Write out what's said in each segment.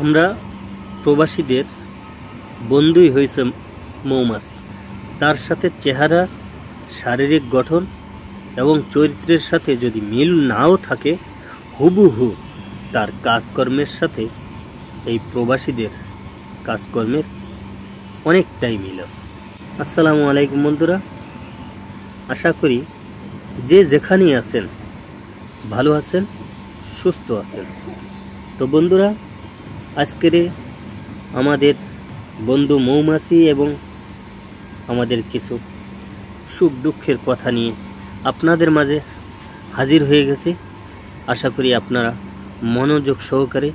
আমরা প্রবাসীদের বন্ধুই হয়েছে মৌমাছি। তার সাথে চেহারা, শারীরিক গঠন এবং চরিত্রের সাথে যদি মিল নাও থাকে, হুবহু তার কাজকর্মের সাথে এই প্রবাসীদের কাজকর্মের অনেকটাই মিল আছে। আসসালামু আলাইকুম বন্ধুরা, আশা করি যে যেখানেই আছেন ভালো আছেন, সুস্থ আছেন। তো বন্ধুরা, আজকের আমাদের বন্ধু মৌমাছি এবং আমাদের কিছু সুখ দুঃখের কথা নিয়ে আপনাদের মাঝে হাজির হয়ে গেছি। আশা করি আপনারা মনোযোগ সহকারে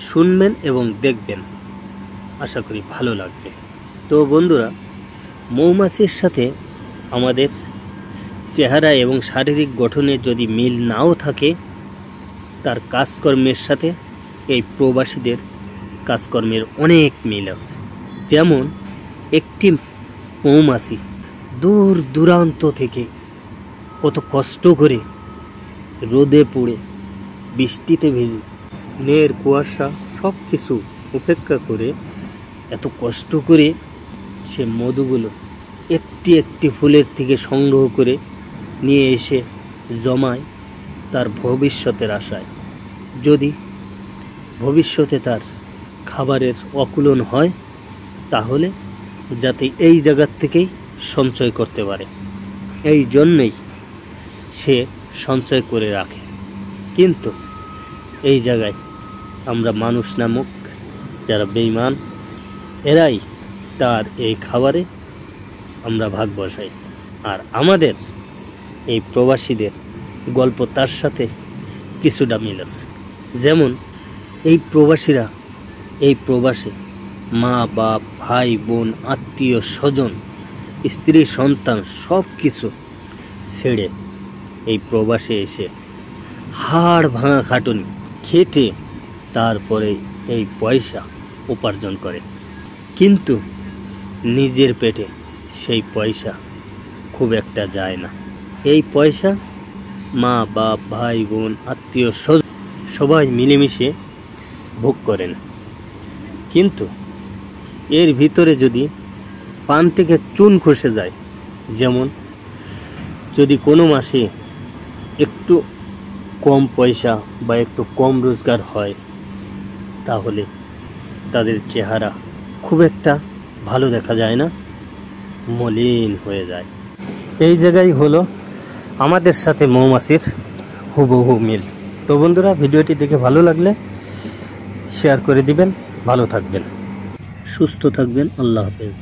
শুনবেন এবং দেখবেন, আশা করি ভালো লাগবে। তো বন্ধুরা, মৌমাছির সাথে আমাদের চেহারা এবং শারীরিক গঠনের যদি মিল নাও থাকে, তার কাজকর্মের সাথে এই প্রবাসীদের কাজকর্মের অনেক মিল আছে। যেমন একটি মৌমাছি দূর দূরান্ত থেকে কত কষ্ট করে রোদে পুড়ে, বৃষ্টিতে ভেজে, মেঘ কুয়াশা সব কিছু উপেক্ষা করে এত কষ্ট করে সে মধুগুলো একটি একটি ফুলের থেকে সংগ্রহ করে নিয়ে এসে জমায় তার ভবিষ্যতের আশায়। যদি ভবিষ্যতে তার খাবারের অকুলন হয়, তাহলে যাতে এই জায়গার থেকেই সঞ্চয় করতে পারে, এই জন্যেই সে সঞ্চয় করে রাখে। কিন্তু এই জায়গায় আমরা মানুষ নামক যারা বেঈমান, এরাই তার এই খাবারে আমরা ভাগ বসাই। আর আমাদের এই প্রবাসীদের গল্প তার সাথে কিছুটা মিল আছে। যেমন এই প্রবাসীরা এই প্রবাসে মা বাপ, ভাই বোন, আত্মীয় স্বজন, স্ত্রী সন্তান সব কিছু ছেড়ে এই প্রবাসে এসে হাড় ভাঙা খাটুনি খেটে তারপরে এই পয়সা উপার্জন করে। কিন্তু নিজের পেটে সেই পয়সা খুব একটা যায় না। এই পয়সা মা বাপ, ভাই বোন, আত্মীয় স্বজন সবাই মিলেমিশে ভোগ করেন। কিন্তু এর ভিতরে যদি পান থেকে চুন খসে যায়, যেমন যদি কোনো মাসে একটু কম পয়সা বা একটু কম রোজগার হয়, তাহলে তাদের চেহারা খুব একটা ভালো দেখা যায় না, মলিন হয়ে যায়। এই জায়গায় হলো আমাদের সাথে মৌমাছির হুবহু মিল। তো বন্ধুরা, ভিডিওটি দেখে ভালো লাগলে শেয়ার করে দিবেন। ভালো থাকবেন, সুস্থ থাকবেন। আল্লাহ হাফেজ।